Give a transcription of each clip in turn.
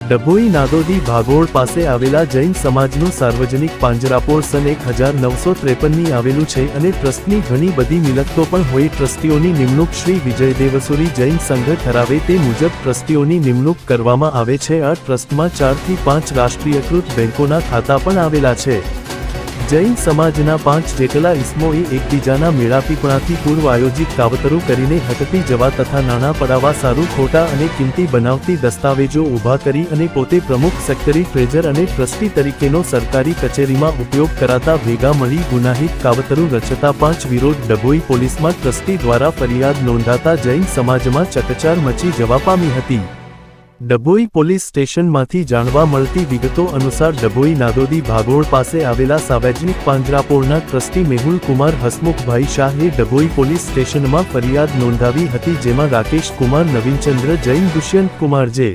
ડભોઈ નાદોદી ભાગોળ પાસે આવેલા જૈન સમાજનું સાર્વજનિક પાંજરાપોળ સન 1953ની આવેલું છે અને ટ્રસ્ટની ઘણી બધી મિલકતો પણ હોય. ટ્રસ્ટીઓની નિમણૂક શ્રી વિજય દેવસુરી જૈન સંઘ ઠરાવે તે મુજબ ટ્રસ્ટીઓની નિમણૂક કરવામાં આવે છે. આ ટ્રસ્ટમાં 4 થી 5 રાષ્ટ્રીયકૃત બેંકોના ખાતા પણ આવેલા છે. જૈન સમાજના 5 જેટલા ઇસમોએ એકબીજાના મેળાપીપણાથી પૂર્વ આયોજિત કાવતરું કરીને હટતી જવા તથા નાણાં પડાવવા સારું ખોટા અને કિંમતી બનાવટી દસ્તાવેજો ઊભા કરી અને પોતે પ્રમુખ સેક્રેટરી ટ્રેઝર અને ટ્રસ્ટી તરીકેનો સરકારી કચેરીમાં ઉપયોગ કરાતા ભેગા મળી ગુનાહિત કાવતરું રચતા 5 વિરોધ ડભોઈ પોલીસમાં ટ્રસ્ટી દ્વારા ફરિયાદ નોંધાતા જૈન સમાજમાં ચકચાર મચી જવા પામી હતી. ડભોઈ પોલીસ સ્ટેશનમાંથી જાણવા મળતી વિગતો અનુસાર ડભોઈ નાદોદી ભાગોળ પાસે આવેલા સાર્વજનિક પાંજરાપોળના ટ્રસ્ટી મેહુલ કુમાર હસમુખભાઈ શાહે ડભોઈ પોલીસ સ્ટેશનમાં ફરિયાદ નોંધાવી હતી, જેમાં રાકેશ કુમાર, નવીનચંદ્ર જૈન, દુષ્યંત કુમાર જે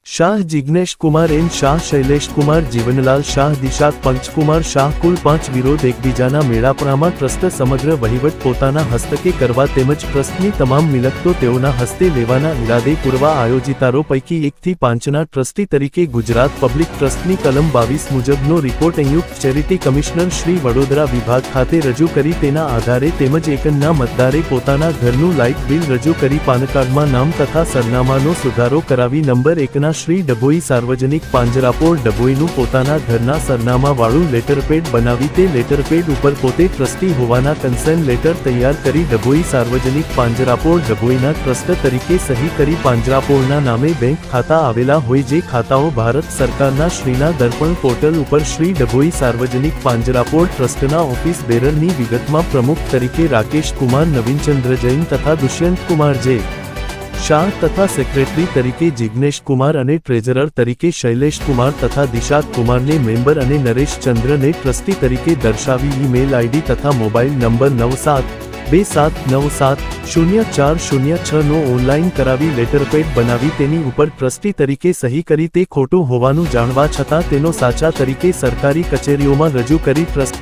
શાહ, જિગ્નેશ કુમાર એન શાહ, શૈલેષ કુમાર, જીવનલાલ શાહ, દિશાક પંચકુમાર શાહ કુલ 5 વિરોધ એકબીજાના મેળાપણામાં ટ્રસ્ટ સમગ્ર વહીવટ પોતાના હસ્તકે કરવા તેમજ ટ્રસ્ટની તમામ મિલકતો તેઓના હસ્તે લેવાના ઇરાદે પૂર્વ આયોજિતારો પૈકી 1 થી 5ના ટ્રસ્ટી તરીકે ગુજરાત પબ્લિક ટ્રસ્ટની કલમ 22 મુજબનો રિપોર્ટ સંયુક્ત ચેરિટી કમિશનર શ્રી વડોદરા વિભાગ ખાતે રજૂ કરી તેના આધારે તેમજ એકના મતદારે પોતાના ઘરનું લાઇટ બિલ રજૂ કરી પાનકાર્ડમાં નામ તથા સરનામાનો સુધારો કરાવી નંબર 1ના શ્રી ડભોઈ સાર્વજનિક પાંજરાપોળ ડભોઈનું પોતાના ઘરના સરનામાવાળું લેટરપેડ બનાવી તે લેટરપેડ ઉપર પોતે ટ્રસ્ટી હોવાના કન્સર્ન લેટર તૈયાર કરી ડભોઈ સાર્વજનિક પાંજરાપોળ ડભોઈના ટ્રસ્ટ તરીકે સહી કરી પાંજરાપોળના નામે બેંક ખાતા આવેલા હોય જે ખાતાઓ ભારત સરકારના શ્રીના દર્પણ પોર્ટલ ઉપર શ્રી ડભોઈ સાર્વજનિક પાંજરાપોળ ટ્રસ્ટના ઓફિસ બેરરની વિગતમાં પ્રમુખ તરીકે રાકેશ કુમાર, નવીનચંદ્ર જૈન તથા દુષ્યંત કુમાર જે શાહ તથા સેક્રેટરી તરીકે જિગ્નેશ કુમાર અને ટ્રેઝરર તરીકે શૈલેષ કુમાર તથા દિશાક કુમારને મેમ્બર અને નરેશ ચંદ્રને ટ્રસ્ટી તરીકે દર્શાવી ઈમેલ આઈડી તથા મોબાઈલ નંબર 9727970406નો ઓનલાઈન કરાવી લેટરપેડ બનાવી તેની ઉપર ટ્રસ્ટી તરીકે સહી કરી તે ખોટું હોવાનું જાણવા છતાં તેનો સાચા તરીકે સરકારી કચેરીઓમાં રજૂ કરી ટ્રસ્ટ